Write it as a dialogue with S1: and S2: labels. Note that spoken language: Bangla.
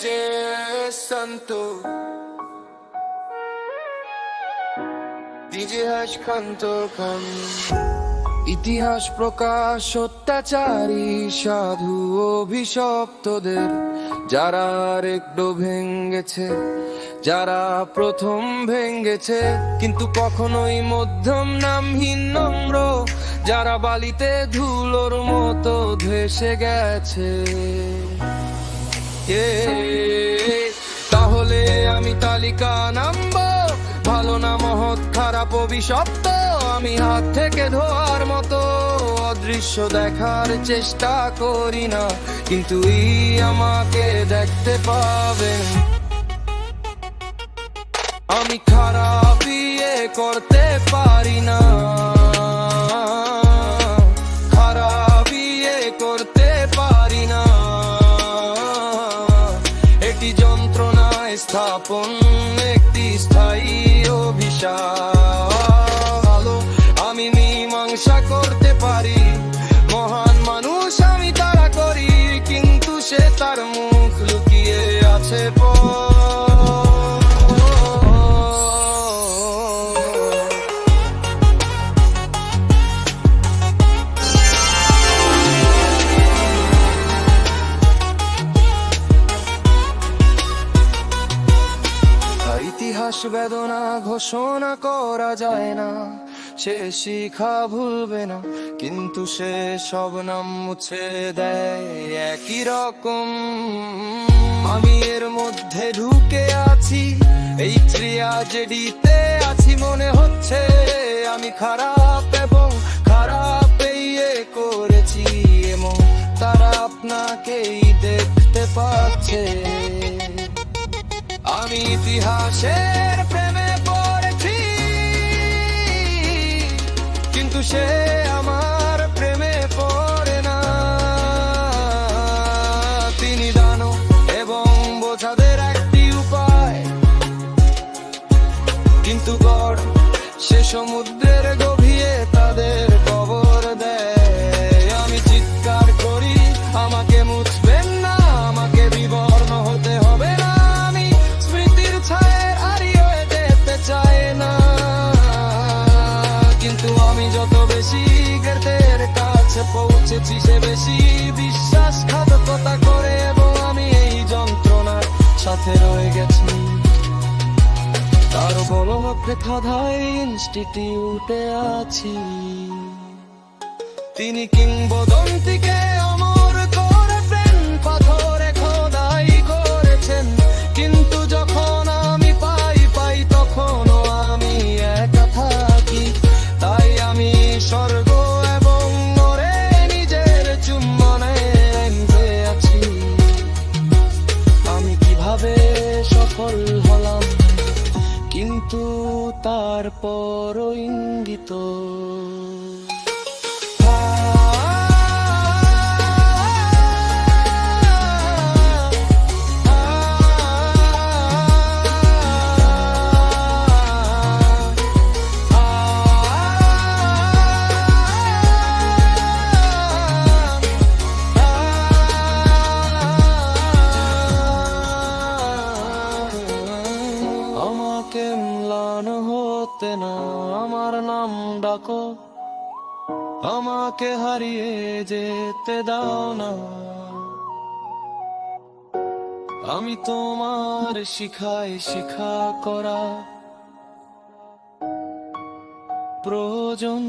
S1: যে santo DJ Hashkant Khan ইতিহাস প্রকাশ অত্যাচারী সাধু অভিশপ্তদের, যারা একটু ভেঙ্গেছে, যারা প্রথম ভেঙ্গেছে কিন্তু কখনোই মধ্যম নামহীন নম্র, যারা বালিতে ধুলোর মতো ধেসে গেছে। তাহলে আমি তালিকা নামবো, ভালো না মহৎ খারাপ অভিশপ্ত, আমি হাত থেকে ধোয়ার মতো অদৃশ্য দেখার চেষ্টা করি না, কিন্তু আমাকে দেখতে পাবেন। আমি খারাপ বিয়ে করতে পারি না, খারাপ বিয়ে করতে পারি না, এটি যন্ত্রণায় স্থাপন একটি স্থায়ী অভিশাপ। আমি মীমাংসা করতে পারি, মহান মানুষ আমি তারা করি, কিন্তু সে তার মুখ লুকিয়ে আছে ইতিহাস বেদনা ঘোষণা করা যায় না, সে শিখা ভুলবে না, কিন্তু সে সব নাম মুছে দেয় একই রকম। আমি এর মধ্যে ঢুকে আছি, এই ট্র্যাজেডিতে আছি, মনে হচ্ছে আমি খারাপ এবং খারাপ করেছি, এবং তারা আপনাকেই দেখতে পাচ্ছে। আমি ইতিহাসের প্রেমে পড়েছি, কিন্তু সে আমার প্রেমে পড়ে না। তিনি দানব এবং বোঝাদের একটি উপায়, কিন্তু গড় সে সমুদ্রের গভীরে তাদের কবর দেয়। আমি চিৎকার করি, আমাকে মুছবেন না, আমাকে বিবর্ণ হতে হবে না, আমি স্মৃতির ছায়ের হারিয়ে যেতে চাই না, কিন্তু আমি যত বেশি গেটের কাছে পৌঁছেছি, সে বেশি বিশ্বাসঘাতকতা করে, এবং আমি এই যন্ত্রণার সাথে রয়ে গেছি। তার বড় অপেক্ষাধায় ইনস্টিটিউটে আছি, তিনি কিংবদন্তিকে অমর করে প্রেম পাথরে খোদাই করেছেন, কিন্তু যখন আমি পাই তখনও আমি একা থাকি। তাই আমি স্বর্গ এবং নরে নিজের চুম্বনে রেঁধে আছি। আমি কিভাবে সফল হলাম, কিন্তু তারপরও ইঙ্গিত। আমাকে ম্লান হতে না আমার নাম ডাকো, আমাকে হারিয়ে যেতে দাও না। আমি তোমার শিখা করা প্রয়োজন।